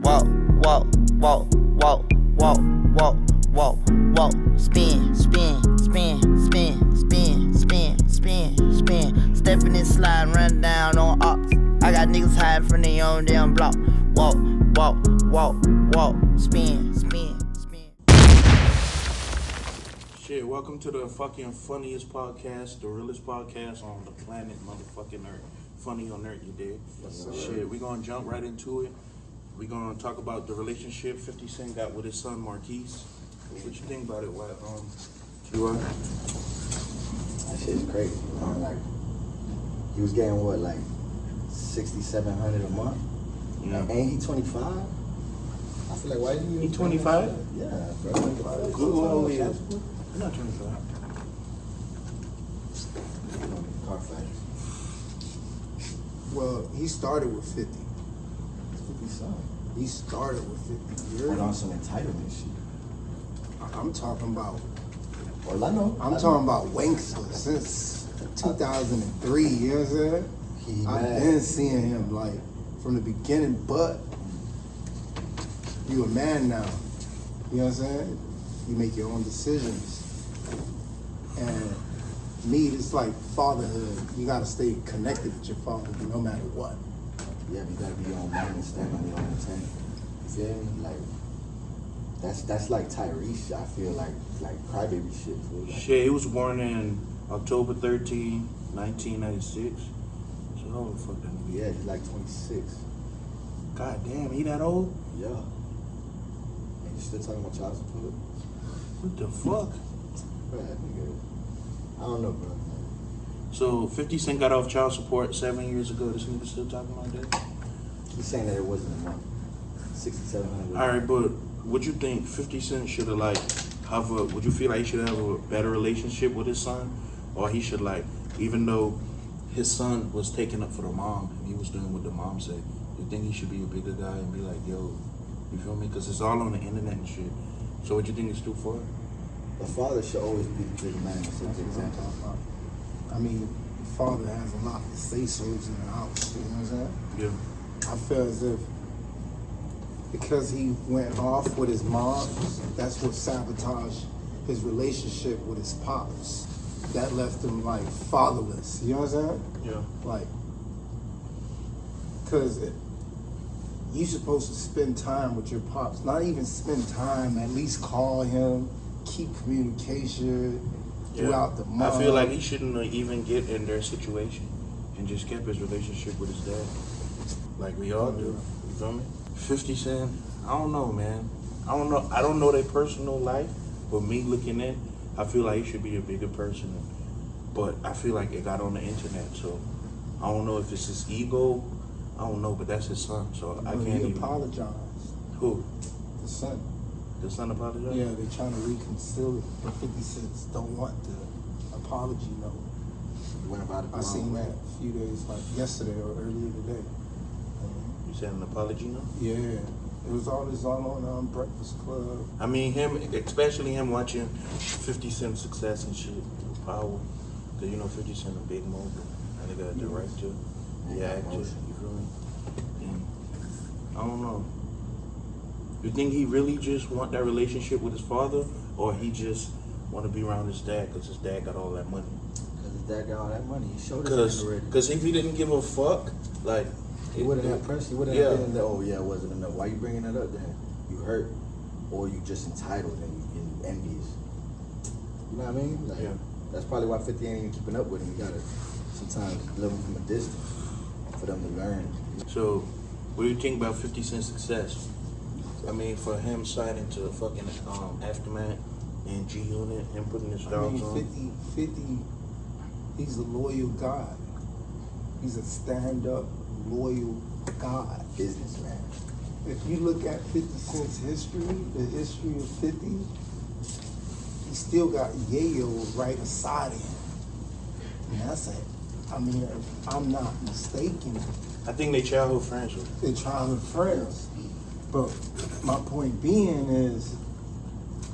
walk, walk, walk, walk, walk, walk, walk, walk, spin, spin, spin, spin, spin, spin, spin, spin, stepping and slide, run down on ops. I got niggas hiding from their own damn block. Walk, walk, walk, walk, spin, spin, spin. Shit, welcome to the fucking funniest podcast, the realest podcast on the planet, motherfucking Earth. Funny on Earth, you did. Shit, we gonna jump right into it. We gonna talk about the relationship 50 Cent got with his son Marquise. What you think about it? You That shit's crazy. Like, he was getting what, like $6,700 a month? Yeah. And he 25? I feel like, why do you? He 25? Yeah, bro. 25. Who old is? I'm not 25. Car fighters. Well, he started with 50. 50 something. He started with 50 years. And on some entitlement shit. I'm talking about. Well, I know. I'm talking about Wankster since 2003. You know what I'm saying? I've been seeing him like from the beginning, but you a man now. You know what I'm saying? You make your own decisions. And me, it's like fatherhood. You gotta stay connected with your father no matter what. Yeah, but you gotta be your own man and stand on your own 10. You feel me? Like, that's like Tyrese, I feel like crybaby shit. Like, Shit, he was born in October 13, 1996. So how the fuck that nigga? yeah, he's like 26. God damn, he that old? Yeah. And you still talking about child support? What the fuck? Bro, that nigga, I don't know, bro. So 50 Cent got off child support 7 years ago. This nigga still talking about that? He's saying that it wasn't a month. 6,700. All right, but would you think 50 Cent should have would you feel like he should have a better relationship with his son? Or he should even though his son was taking up for the mom and he was doing what the mom said, you think he should be a bigger guy and be like, yo, you feel me? Because it's all on the internet and shit. So what you think is too far? The father should always be the big man and set the example. I mean, the father has a lot to say so in the house. You know what I'm saying? Yeah. I feel as if because he went off with his mom, that's what sabotaged his relationship with his pops. That left him like fatherless. You know what I'm saying? Yeah. Like, because you're supposed to spend time with your pops. Not even spend time, at least call him, keep communication throughout the month. I feel like he shouldn't even get in their situation and just kept his relationship with his dad. Like we all do. You feel me? 50 Cent, I don't know, man. I don't know their personal life, but me looking in, I feel like he should be a bigger person. But I feel like it got on the internet, so I don't know if it's his ego. I don't know, but that's his son, so I can't He even. apologized. Who? The son. The son apologized? Yeah, they're trying to reconcile it, but 50 Cent don't want the apology note. You went about it. I seen that a few days, like yesterday or earlier today. You said an apology note? Yeah, it was all this on Breakfast Club. I mean, especially him watching 50 Cent's success and shit, power. Because, 50 Cent a big mogul. And they got the right to react to it, you feel me? And I don't know. You think he really just want that relationship with his father? Or he just want to be around his dad because his dad got all that money? Because his dad got all that money. He showed us already. Because if he didn't give a fuck, he wouldn't have pressed. He wouldn't have been there. Oh, yeah, it wasn't enough. Why you bringing that up then? You hurt. Or you just entitled and you envious. You know what I mean? Like, that's probably why 50 ain't even keeping up with him. You gotta sometimes love him from a distance for them to learn. So, what do you think about 50 Cent's success? I mean, for him signing to fucking Aftermath and G Unit, him putting his dogs on. 50, he's a loyal guy. He's a stand-up, loyal guy. Businessman. If you look at 50 Cent's history, the history of 50, he still got Yayo right beside him. And that's it. I mean, if I'm not mistaken, I think they childhood friends. they're childhood friends. But my point being is,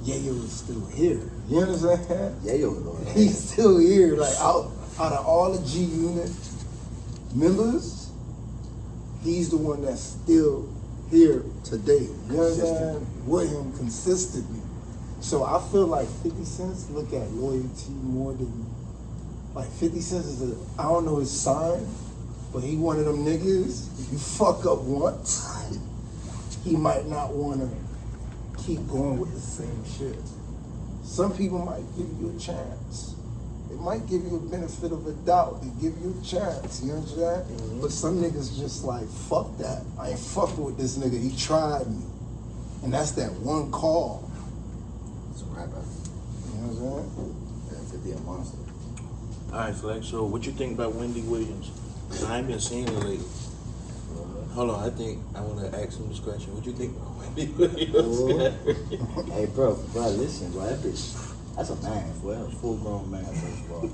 Yayo is still here. You understand? Yayo, though. He's still here. Like out of all the G Unit members, he's the one that's still here today. You know what I'm saying? With him consistently. So I feel like 50 Cent look at loyalty more than, like 50 Cent is I don't know his sign, but he one of them niggas, if you fuck up once, he might not want to keep going with the same shit. Some people might give you a chance. It might give you a benefit of a doubt. They give you a chance, you know what I'm saying? Mm-hmm. But some niggas just like, fuck that. I ain't fucking with this nigga. He tried me. And that's that one call. It's a rapper. You know what I'm saying? Yeah, 50 a monster. All right, Flex. So what you think about Wendy Williams? Because I ain't been seeing her lately. Hold on, I think I want to ask him this question. What you think about Wendy Williams? Hey, bro, listen, bro, that bitch, that's a man, well, a full-grown man, first of all.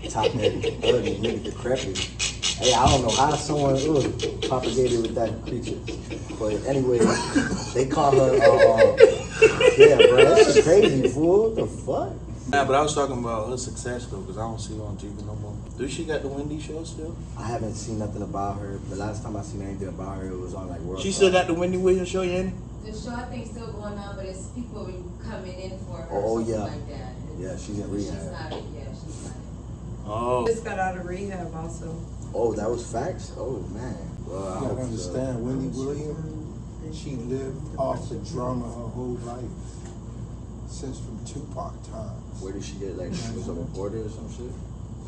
Top-headed, ugly, nigga, decrepit. Hey, I don't know how someone propagated with that creature. But anyway, they call her, yeah, bro, that's crazy, fool. What the fuck? Nah, but I was talking about her success, though, because I don't see her on TV no more. Do she got the Wendy show still? I haven't seen nothing about her. The last time I seen anything about her, it was on, like, World She Cup. still got the Wendy Williams show, Yanni? The show, I think, still going on, but it's people coming in for her Oh, or something yeah. like that. Yeah, she's in rehab. She's not, she's not. Oh. Just got out of rehab also. Oh, that was facts? Oh, man. Well, I You hope gotta understand, Wendy Williams, she lived off the drama her whole life. Since from Tupac times. Where did she get, like, she was a reporter or some shit?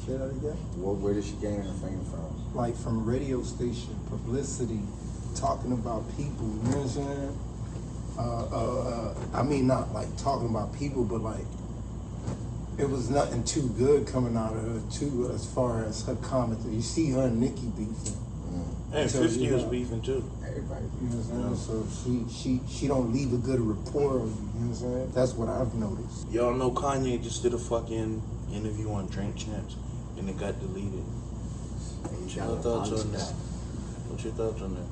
Say that again? Where did she gain her fame from? Like from radio station, publicity, talking about people, you know what I'm saying? I mean, not like talking about people, but like, it was nothing too good coming out of her too, as far as her comments. You see her and Nicki beefing. And So, 50 you was know, beefing too. Everybody. You know what I'm saying? So she don't leave a good rapport on you, you know what I'm saying? That's what I've noticed. Y'all know Kanye just did a fucking interview on Drink Champs, and it got deleted. What's your thoughts on that? What's your thoughts on that?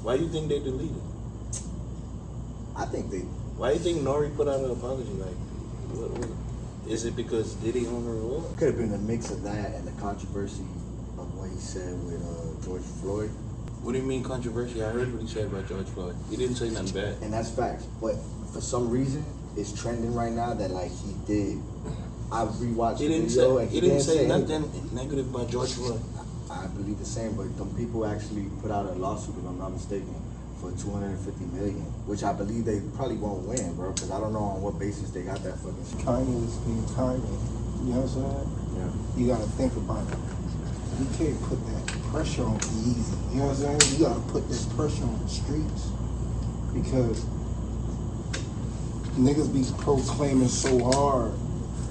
Why do you think they deleted? I think they. Why do you think Nori put out an apology? Like, what is it because Diddy on her or what? Could have been a mix of that and the controversy of what he said with George Floyd. What do you mean controversy? I heard what he said about George Floyd. He didn't say nothing bad. And that's facts. But for some reason, it's trending right now that like he did. I rewatched He the didn't video say and he didn't say anything. nothing negative about George Floyd. I believe the same, but some people actually put out a lawsuit, if I'm not mistaken, for $250 million, which I believe they probably won't win, bro, because I don't know on what basis they got that fucking shit. Kanye is being Kanye, you know what I'm saying? Yeah. You gotta think about it. You can't put that pressure on Easy. You know what I'm saying? You gotta put this pressure on the streets because niggas be proclaiming so hard.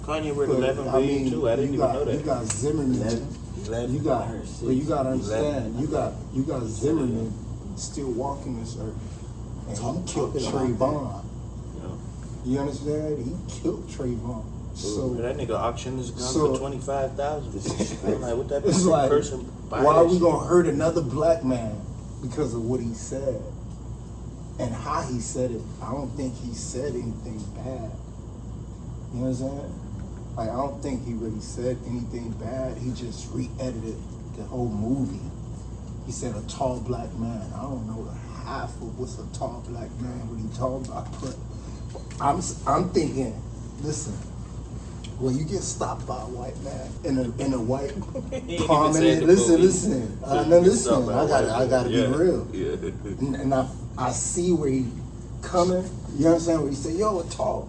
Kanye worth 11 billion too. I didn't even know that. You got Zimmerman. 11. You got her. but you gotta understand. 11. You got Zimmerman still walking this earth, and he killed Trayvon. Yeah. You understand? He killed Trayvon. So that nigga auctioned his gun so- for 25,000. I'm like, what that it's like, person buy why are that we shit? gonna hurt another black man because of what he said and how he said it? I don't think he said anything bad. You know what I'm saying? Like, I don't think he really said anything bad. He just re-edited the whole movie. He said a tall black man. I don't know half of what's a tall black man, what he talking about, but I'm thinking, listen, when you get stopped by a white man in a white prominent, listen. I gotta be real. Yeah. And I see where he coming. You know what I'm saying? Where he say, yo, a tall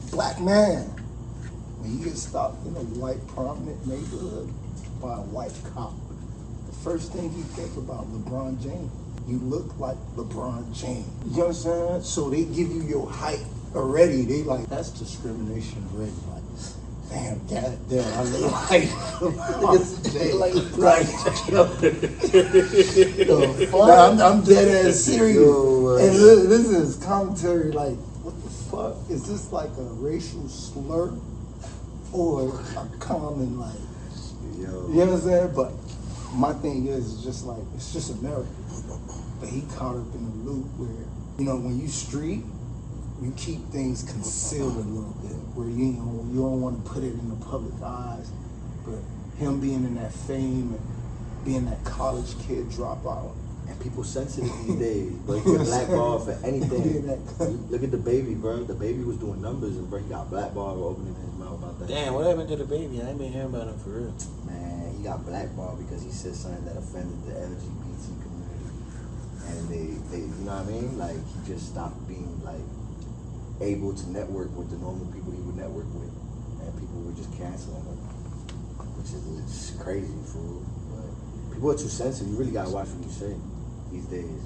black man. When you get stopped in a white prominent neighborhood by a white cop, the first thing you think about LeBron James. You look like LeBron James. You know what I'm saying? So they give you your height already. They like, that's discrimination already. Like, damn, goddamn, I look like LeBron James. Like, I'm dead ass serious. And this is commentary like, what the fuck? Is this like a racial slur? Or a common like, you know what I'm saying? But my thing is just like, it's just America. But he caught up in the loop where, you know, when you street, you keep things concealed a little bit, where you don't want to put it in the public eyes. But him being in that fame and being that college kid dropout, And people sensitive these days, but you get blackballed for anything. Look at the baby, bro. The baby was doing numbers, and bro, he got blackballed for opening his mouth about that. Damn, what happened to the baby? I ain't been hearing about him for real. Man, he got blackballed because he said something that offended the LGBT community, and they, you know what I mean? Like he just stopped being like able to network with the normal people he would network with, and people were just canceling him, which is it's crazy, fool. But people are too sensitive. You really gotta watch what you say these days,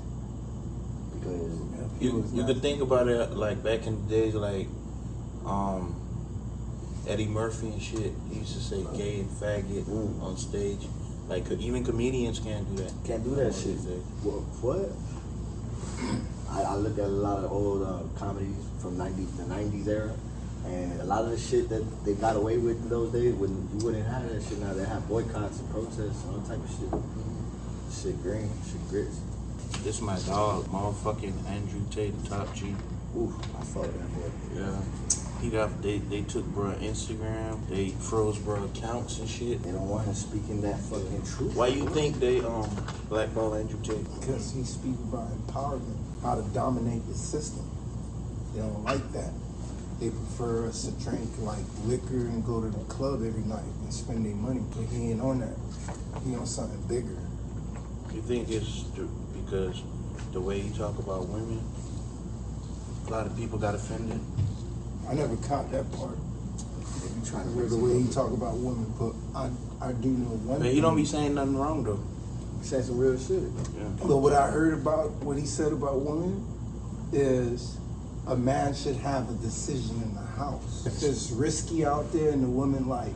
because you could think about it like back in the days, like Eddie Murphy and shit. He used to say gay and faggot on stage. Like even comedians can't do that. Can't do that shit. What? I look at a lot of old comedies from the 90s era, and a lot of the shit that they got away with in those days, you wouldn't have that shit now. They have boycotts and protests and all type of shit. Shit green, shit grits. This is my dog, motherfucking Andrew Tate, the top G. Ooh, I fought that boy. Yeah. He got they took bruh Instagram, they froze bruh accounts and shit. They don't want him speaking that fucking truth. Why you think they blackball Andrew Tate? Because he speaks about empowerment, how to dominate the system. They don't like that. They prefer us to drink like liquor and go to the club every night and spend their money, but he ain't on that. He on something bigger. You think it's because the way you talk about women, a lot of people got offended? I never caught that part. Trying to The way he talk about women, but I do know one But he thing. don't be saying nothing wrong though. saying some real shit. Yeah. But what I heard about what he said about women is a man should have a decision in the house. If it's risky out there and the woman like,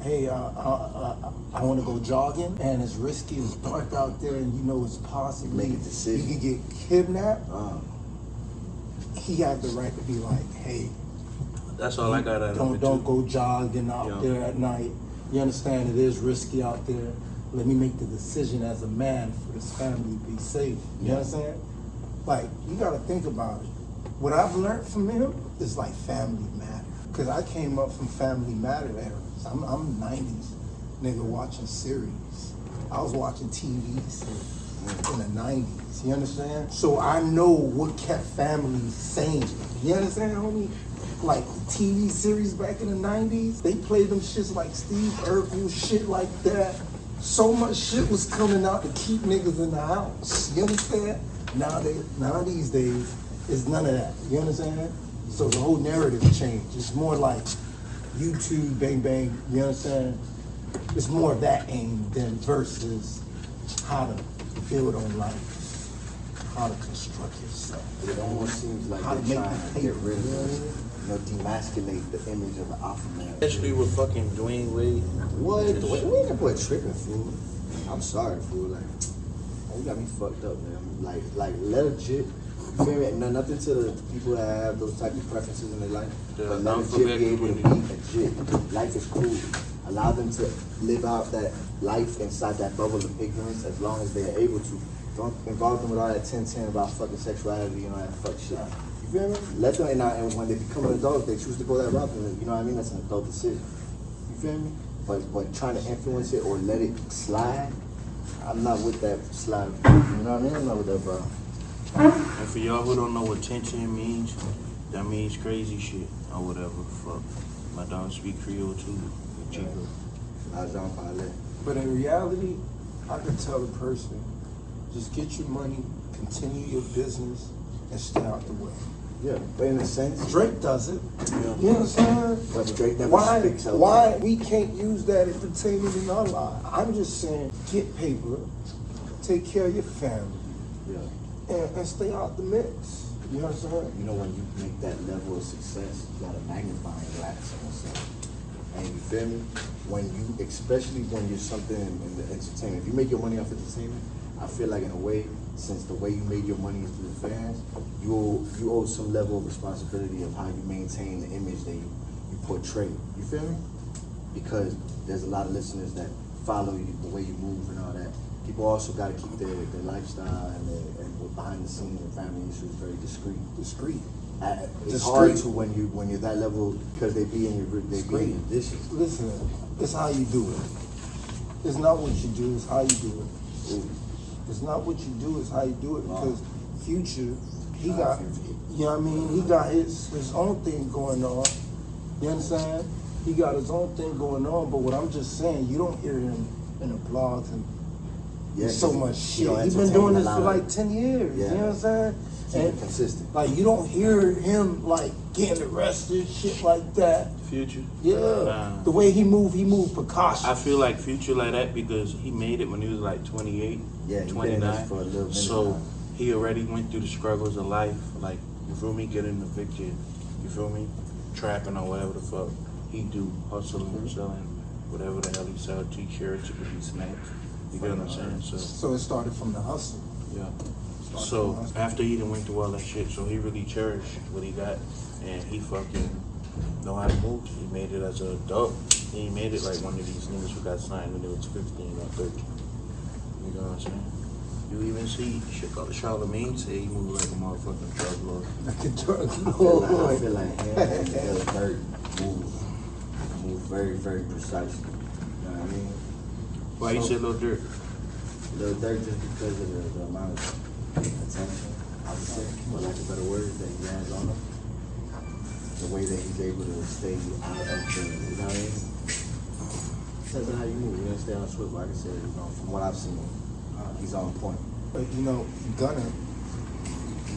hey, I want to go jogging, and it's risky, it's dark out there, and you know it's possibly Make a decision. you could get kidnapped. He had the right to be like, hey, That's all I got out of it. don't go jogging out there at night. You understand it is risky out there. Let me make the decision as a man for this family to be safe. You understand? Like, you gotta think about it. What I've learned from him is like family matter. Cause I came up from family matter eras. I'm 90s nigga watching series. I was watching TV series in the 90s. You understand? So I know what kept families sane. You understand, homie? Like TV series back in the 90s, they played them shits like Steve Urkel, shit like that. So much shit was coming out to keep niggas in the house. You understand? Now these days, it's none of that. You understand? So the whole narrative changed. It's more like YouTube, bang bang. You understand? It's more of that aim than versus how to build on life, how to construct yourself. It almost seems like How to they're make trying the to get paper, rid you know what I of mean? demasculate the image of an alpha male. Especially with fucking Dwayne Wade. What? We ain't that boy tripping, fool. I'm sorry, fool. Like, you got me fucked up, man. Like legit. You feel me? No, nothing to the people that have those type of preferences in their life. But let legit be able to be legit. Life is cool. Allow them to live out that life inside that bubble of ignorance as long as they are able to. Don't involve them with all that 10-10 about fucking sexuality and all that fuck shit. You feel me? Let them, and when they become an adult, they choose to go that route, then, you know what I mean? That's an adult decision. You feel me? But trying to influence it or let it slide, I'm not with that slide. You know what I mean? I'm not with that, bro. And for y'all who don't know what tension means, that means crazy shit or whatever. Fuck. My dog speak Creole too. Chico. But in reality, I could tell a person, just get your money, continue your business, and stay out the way. Yeah, but in a sense, Drake does it. Yeah. You know what I'm saying? but Drake never speaks out. Why we can't use that entertainment in our life? I'm just saying, get paper, take care of your family, Yeah. and stay out the mix. You know what I'm saying? You know, when you make that level of success, you got a magnifying glass on yourself. And you feel me? When you, especially when you're something in the entertainment, if you make your money off entertainment, I feel like in a way, since the way you made your money is through the fans, you owe some level of responsibility of how you maintain the image that you portray. You feel me? Because there's a lot of listeners that follow you, the way you move and all that. People also got to keep their lifestyle and behind the scenes and family issues very discreet. Discreet. It's hard to when you're that level because they be in your dishes. Listen, it's how you do it. It's not what you do, it's how you do it. Ooh. It's not what you do, it's how you do it. Because Future, he got, you know what I mean? He got his own thing going on. You understand? He got his own thing going on, but what I'm just saying, you don't hear him in the blogs and so much shit. He's been doing this for like 10 years, you know what I'm saying? And consistent. Like, you don't hear him like getting arrested, shit like that. Future? Yeah. Nah. The way he moved precautious. I feel like Future like that because he made it when he was like 28, Yeah, 29. for a little minute So now. he already went through the struggles of life. Like, you feel me? Getting evicted. You feel me? Trapping or whatever the fuck he do. Hustling, selling, whatever the hell he sell. T-shirts, it could be snacks. You get what I'm saying? So it started from the hustle. Yeah. So after he done went through all that shit, so he really cherished what he got, and he fucking know how to move. He made it as an adult. He ain't made it like one of these niggas who got signed when they was 15 or 13. You know what I'm saying? You even see shit called Charlemagne say he moved like a motherfucking drug lord. Like a drug I feel like him and Lil Durk move very, very precisely. You know what I mean? Why you say Lil Durk? Lil Durk just because of the amount of attention, I would say, for lack of better words, that he has on him. The way that he's able to stay out of the, you know what I mean? Depends on how you move. You don't stay on Swift, like I said, you know, from what I've seen, he's on point. But you know, Gunna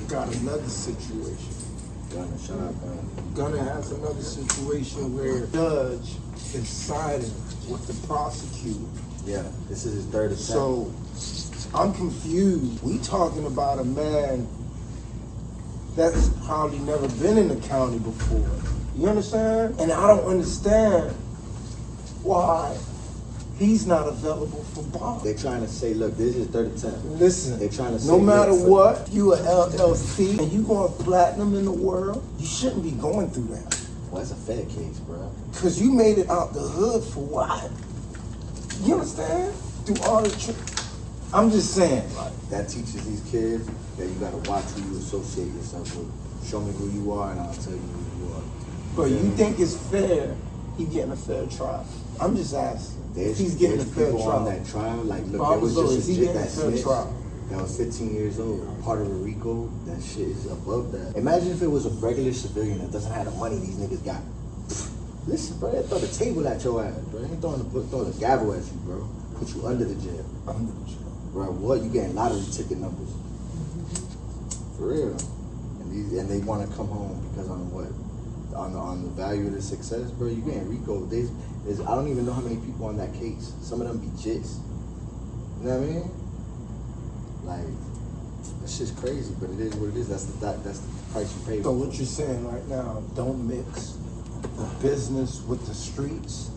got another situation. Gunna, shout out Gunna. Gunna has another situation where the judge is siding with the prosecutor. Yeah, this is his third attempt. So I'm confused. We talking about a man that's probably never been in the county before. You understand? And I don't understand why he's not available for bond. They're trying to say, look, this is his third attempt. Listen, They're trying to say, no matter look, what, you a LLC and you going platinum in the world, you shouldn't be going through that. Well, that's a Fed case, bro. Cause you made it out the hood for what? You understand? Through all the I'm just saying, like, That teaches these kids that you gotta watch who you associate yourself with. Show me who you are and I'll tell you who you are. but you think it's fair he getting a fair trial? I'm just asking. There's, He's getting a there's fair people on trial. that trial, like, look, Bob there was Zoe, just is he a jit getting a that fair snitched trial? that was 15 years old, part of a RICO. That shit is above that. Imagine if it was a regular civilian that doesn't have the money these niggas got. Listen, bro, they throw the table at your ass, bro. They ain't throwing the gavel at you, bro. Put you under the jail. Under the jail. Bro, what? You getting lottery ticket numbers. For real. And they want to come home because on what? On the value of the success, bro. You getting RICO. There's I don't even know how many people on that case. Some of them be jits. You know what I mean? Like, that shit's crazy, but it is what it is. That's the price you pay. So what you're saying right now, don't mix the business with the streets?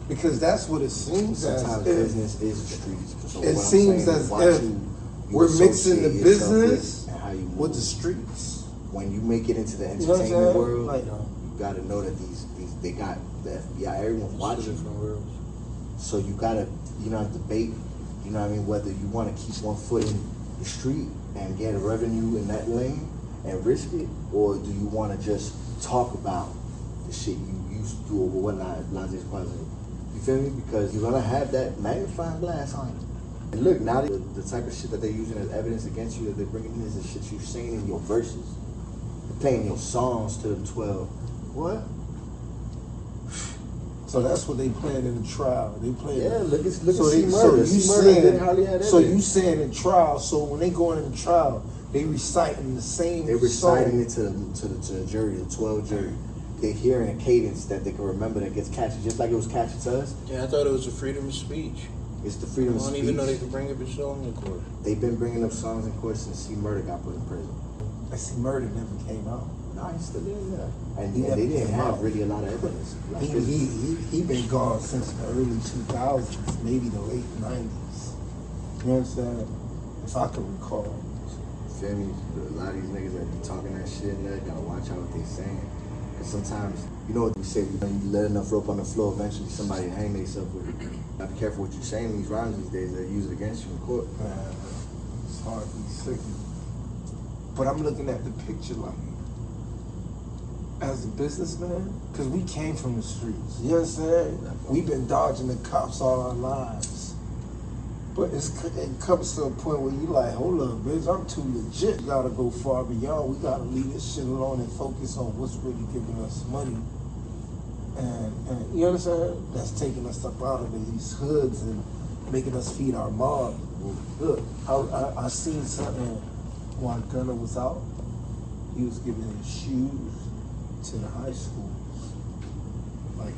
Because that's what it seems Sometimes as if. business is the streets. So It what I'm seems saying as is watch if who you we're mixing the associate yourself business with and how you move. with the streets. When you make it into the You know what I'm entertainment saying? world, Like, you gotta know that these they got the FBI, everyone's watching. So you gotta, you know, debate, you know what I mean, whether you wanna keep one foot in the street and get a revenue in that lane and risk it, or do you wanna just talk about the shit you used to do or whatnot, blase quasi. You feel me? Because you're gonna have that magnifying glass on you. And look, now the type of shit that they're using as evidence against you that they're bringing in is the shit you're saying in your verses. They're playing your songs to the 12. What? So that's what they playing in the trial. They playing. Yeah, look at So C you Murder. C Murder didn't hardly have so you evidence. saying in trial? So when they go in the trial, they reciting the same. They're reciting song. it to the jury, the 12 jury. They're hearing a cadence that they can remember that gets catchy, just like it was catchy to us. Yeah, I thought it was a freedom of speech. It's the freedom I of don't speech. even know they could bring up a song in court. They've been bringing up songs in court since C Murder got put in prison. I see murder never came out. Nah, he's still in there. And He they never didn't came have out. really a lot of evidence. Like, He been gone since the early 2000s, maybe the late 90s. You know what I'm saying? If I can recall. feel me? A lot of these niggas that be talking that shit and that, gotta watch out what they saying. Cause sometimes, you know what we say, you let enough rope on the floor, eventually somebody hang themselves with it. Gotta be careful what you saying in these rhymes these days, they'll use it against you in court. Man, it's hard to be sickening. But I'm looking at the picture like, as a businessman, because we came from the streets, you know what I'm saying? We've been dodging the cops all our lives. But it comes to a point where you like, hold up, bitch, I'm too legit. We gotta go far beyond. We gotta leave this shit alone and focus on what's really giving us money. And you understand? That's taking us up out of these hoods and making us feed our mob. Look, I seen something while Gunner was out. He was giving his shoes to the high school. Like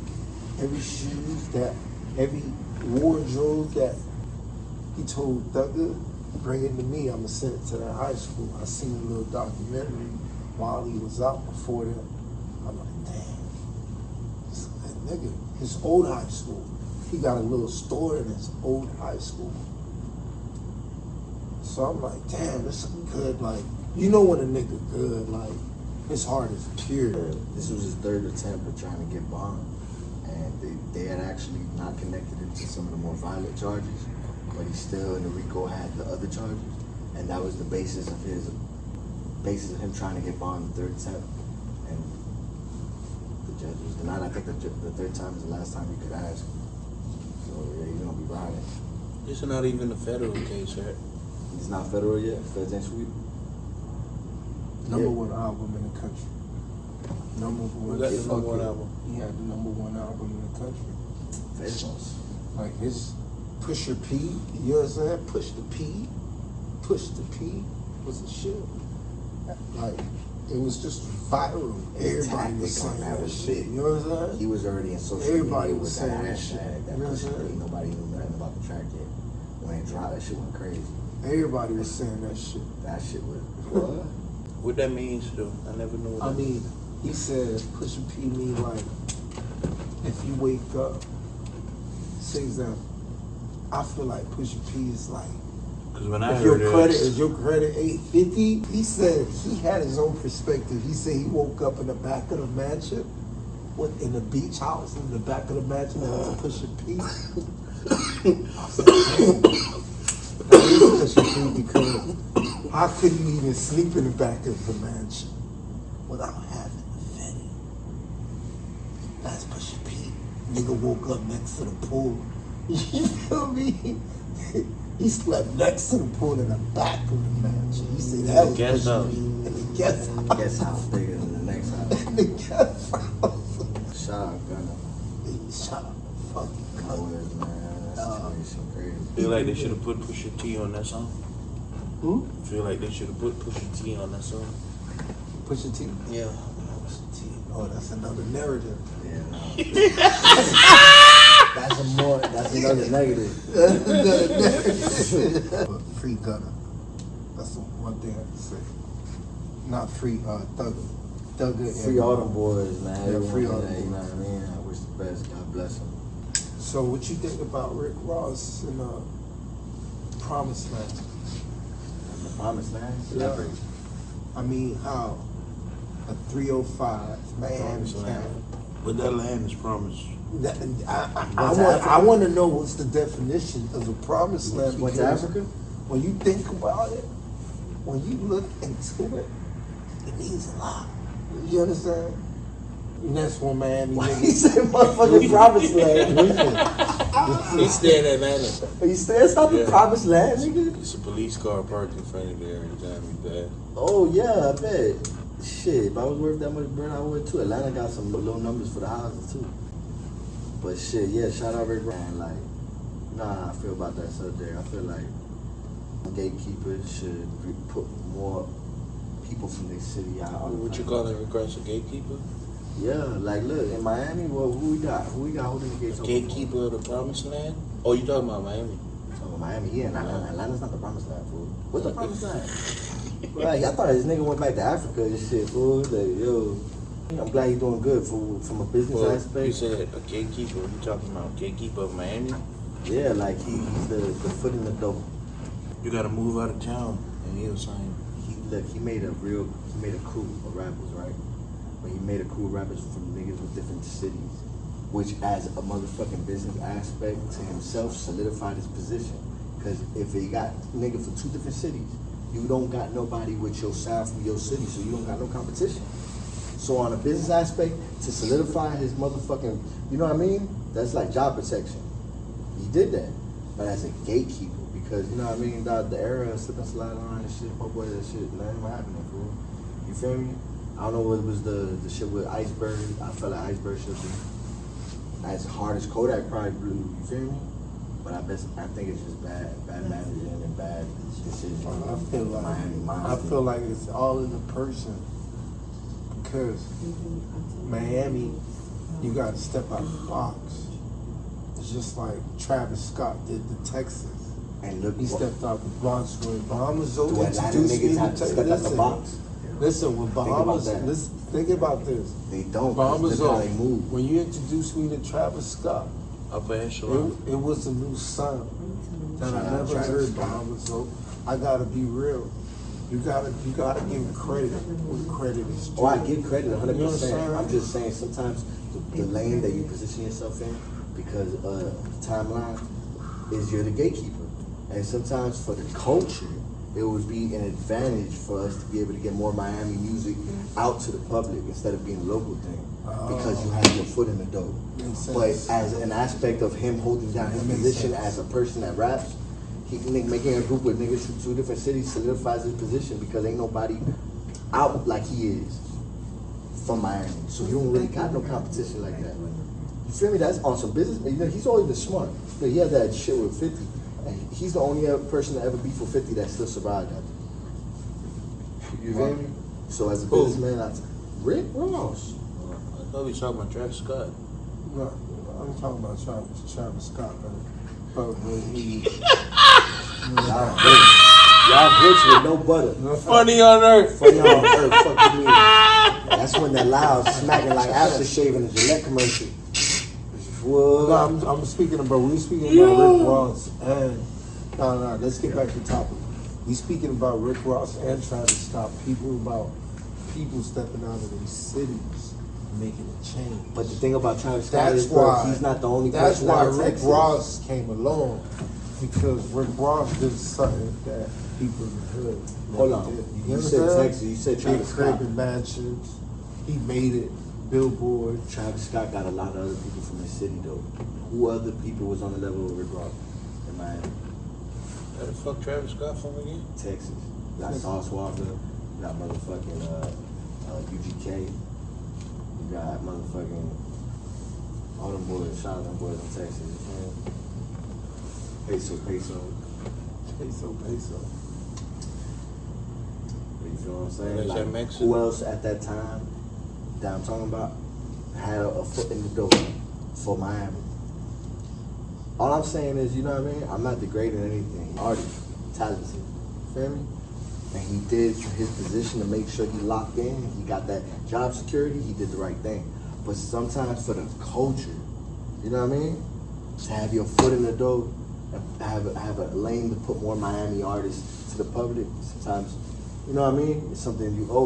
every wardrobe that he told Thugger, bring it to me, I'm gonna send it to that high school. I seen a little documentary while he was out before that. I'm like, damn, that nigga, his old high school, he got a little store in his old high school. So I'm like, damn, this is good. Like, you know when a nigga good, like, his heart is pure. This was his third attempt at trying to get bond. And they had actually not connected him to some of the more violent charges, but he still, in the RICO, had the other charges. And that was the basis of him trying to get bond the third attempt. And the judge was denied. I think the third time is the last time you could ask. So yeah, he's gonna be riding. This is not even a federal case, right? He's not federal yet. Feds ain't sweet. Number one album in the country. Number one. Who got the number one album? He had the number one album in the country. Feds. Like his Pusher P, you know what I'm saying? Push the P was a shit. Like it was just viral. Everybody was saying that shit. You know what I'm saying? He was already in social Everybody media was with that saying that hashtag. shit. That You know what I'm Pusha P, saying? nobody knew nothing about the track yet. When it dropped, that shit went crazy. Everybody was saying that shit. That shit was what? What that means, though? I never know what I that mean, he said Pusha P mean like if you wake up, say example, I feel like Pusha P is like Because when I if heard your credit 850, he said he had his own perspective. He said he woke up in the back of the mansion, in the beach house in the back of the mansion, and was Pusha P. I said, damn, that is Pusha P because how could you even sleep in the back of the mansion without having the Fetty? That's Pusha P. Nigga woke up next to the pool. You feel me? He slept next to the pool in the back of the mansion. He said that was Guest Pusha house. P. In the guest house. Guess how bigger than the next house. In the guest house. Shout out Gunna. He shot a fucking gun. Always, man. That's crazy. feel like they should have put Pusha T on that song. Who? Feel like they should have put Pusha T on that song. Pusha T? Yeah. Pusha T. Oh, that's another narrative. Yeah, no. That's another negative. But free Gunna. That's the one thing I have to say. Not free Thugger. Thugger. Free all them boys, man. Yeah, Everyone free all that, them you know boys. what I mean? I wish the best. God bless him. So what you think about Rick Ross in Promised Land? The Promised Land? Yeah. I mean, how a 305 man Promised can. land. But that land is promised. I want to know what's the definition of a promised land. Went to because Africa? When you think about it, when you look into it, it means a lot. You understand? And that's one Miami Why nigga. he said motherfucking Promised Land? He's staying in Atlanta. You said it's not the Yeah. Promised Land, nigga? It's a police car parked in front of there every time he died. Oh yeah, I bet. Shit, if I was worth that much burn, I would too. Atlanta got some low numbers for the houses too. But shit, yeah, shout out Rick Ross. Like, nah, I feel about that subject. I feel like gatekeepers should put more people from their city out. What you calling Rick Ross, a gatekeeper? Yeah, like look, in Miami, well, who we got? Who we got holding the gates open? Gatekeeper of the promised land? Oh, you talking about Miami? Oh, Miami, yeah, Atlanta. Atlanta's not the promised land, fool. What's the promised land? Right, I thought this nigga went back to Africa and shit, fool. Like, yo, I'm glad he's doing good from a business Well, aspect. you said a gatekeeper. You talking about gatekeeper of Miami? Yeah, like he's the foot in the door. You gotta move out of town, and he'll sign. He made a crew of rappers, right? But he made a crew of rappers from niggas with different cities, which as a motherfucking business aspect to himself solidified his position. Cause if he got nigga from two different cities, you don't got nobody with your sound from your city, so you don't got no competition. So on a business aspect, to solidify his motherfucking, you know what I mean? That's like job protection. He did that. But as a gatekeeper, because you know what I mean. The era of slip and slide line and shit, boy, that shit, nothing happening, fool. You feel me? I don't know what was the shit with Iceberg. I felt like Iceberg should be as hard as Kodak probably blew. You feel me? But I think it's just bad managing and bad decisions. I feel like it's all in the person, because Miami, you got to step out the box. It's just like Travis Scott did to Texas. And look, He stepped out the box when Bahama's do Atlanta introduced me niggas to have to step out the box? Listen, when Bahamas, that. think about this. They don't. Bahamas, Look how they move. when you introduced me to Travis Scott, Upper echelon. it was a new sound that I never Travis heard. Scott. Bahamas, so I gotta be real. You gotta give credit where credit is due. Oh, I give credit 100%. You understand? I'm just saying sometimes the lane that you position yourself in, because the timeline is you're the gatekeeper, and sometimes for the culture, it would be an advantage for us to be able to get more Miami music out to the public instead of being a local thing, because you have your foot in the door. But as an aspect of him holding down his position as a person that raps, he making a group with niggas from 2 different cities solidifies his position, because ain't nobody out like he is from Miami. So you don't really got no competition like that. You feel me? That's on some business. You know, he's always been smart. You know, he had that shit with 50. And he's the only person to ever beef with 50 that still survived that. You feel me? So as a businessman, Rick Ross. I thought we were talking about Travis Scott. No, I'm talking about Travis Scott, but when he Y'all rich with no butter. Funny on Earth. Funny on Earth, fuck you mean. That's when that loud smacking like aftershave in the Gillette commercial. What? No, I'm speaking about, we speaking about Rick Ross and, no, let's get back to the topic. We speaking about Rick Ross and Travis Scott, people stepping out of these cities, making a change. But the thing about Travis Scott That's is, bro, why he's not the only That's person why out of Rick Texas. Ross came along, because Rick Ross did something that people in the hood Hold never on. did. You said understand? Texas, you said Big Travis crib Scott. and mansions. He made it. Billboard. Travis Scott got a lot of other people from his city though. Who other people was on the level of Rick Ross in Miami? Where the fuck Travis Scott from again? Texas. You got Sauce Walker. You got motherfucking UGK. You got motherfucking all them boys, shout out them boys in Texas. You feel me? Peso. You feel what I'm saying? Is that Like, Mexican? who else at that time that I'm talking about had a foot in the door for Miami? All I'm saying is, you know what I mean? I'm not degrading anything. Artist, talented, feel me? And he did his position to make sure he locked in. He got that job security. He did the right thing. But sometimes for the culture, you know what I mean? To have your foot in the door and have a lane to put more Miami artists to the public, sometimes, you know what I mean? It's something you owe.